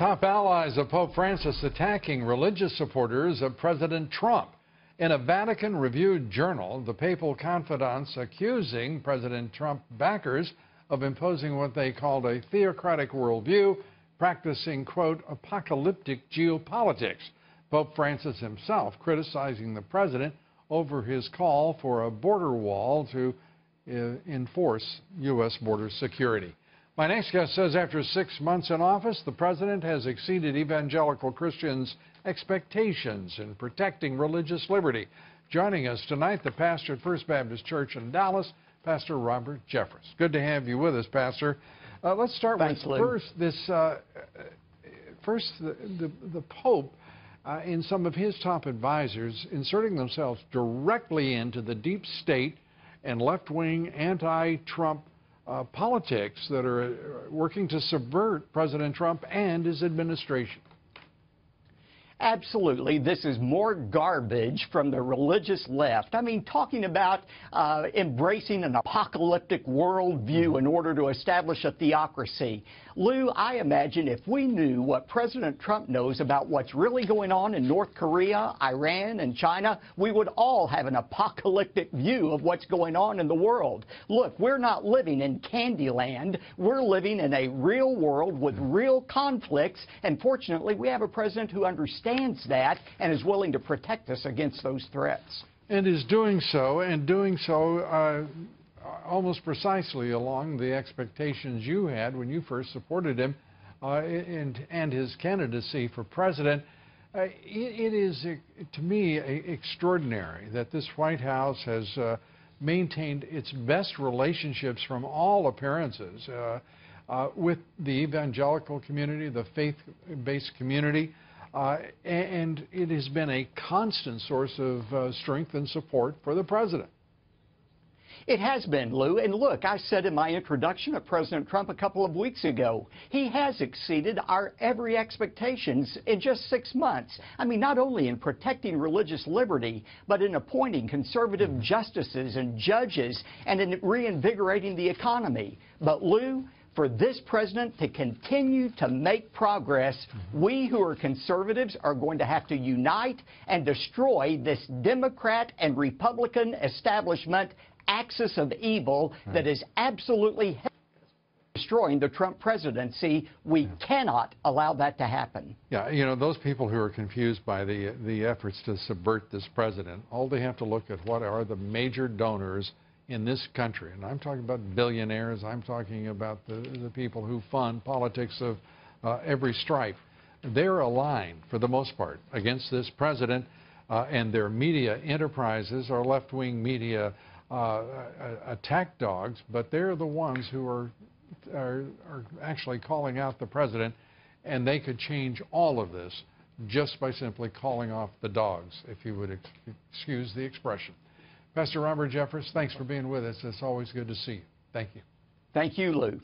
Top allies of Pope Francis attacking religious supporters of President Trump. In a Vatican-reviewed journal, the papal confidants accusing President Trump backers of imposing what they called a theocratic worldview, practicing, quote, apocalyptic geopolitics. Pope Francis himself criticizing the president over his call for a border wall to enforce U.S. border security. My next guest says after 6 months in office, the president has exceeded evangelical Christians' expectations in protecting religious liberty. Joining us tonight, the pastor at First Baptist Church in Dallas, Pastor Robert Jeffress. Good to have you with us, Pastor. Let's start with the Pope and some of his top advisors inserting themselves directly into the deep state and left-wing anti-Trump politics that are working to subvert President Trump and his administration. Absolutely. This is more garbage from the religious left. I mean, talking about embracing an apocalyptic worldview in order to establish a theocracy. Lou, I imagine if we knew what President Trump knows about what's really going on in North Korea, Iran, and China, we would all have an apocalyptic view of what's going on in the world. Look, we're not living in Candyland. We're living in a real world with real conflicts, and fortunately, we have a president who understands that and is willing to protect us against those threats. And is doing so, almost precisely along the expectations you had when you first supported him and his candidacy for president. It is, to me, extraordinary that this White House has maintained its best relationships from all appearances with the evangelical community, the faith-based community, and it has been a constant source of strength and support for the president. It has been, Lou. And look, I said in my introduction of President Trump a couple of weeks ago, he has exceeded our every expectations in just 6 months. I mean, not only in protecting religious liberty, but in appointing conservative justices and judges and in reinvigorating the economy. But, Lou, for this president to continue to make progress, we who are conservatives are going to have to unite and destroy this Democrat and Republican establishment axis of evil that is absolutely destroying the Trump presidency. We cannot allow that to happen. Yeah, you know, those people who are confused by the efforts to subvert this president, all they have to look at what are the major donors in this country. And I'm talking about billionaires. I'm talking about the people who fund politics of every stripe. They're aligned, for the most part, against this president, and their media enterprises are left-wing media attack dogs, but they're the ones who are actually calling out the president, and they could change all of this just by simply calling off the dogs, if you would excuse the expression. Pastor Robert Jeffress, thanks for being with us. It's always good to see you. Thank you. Thank you, Lou.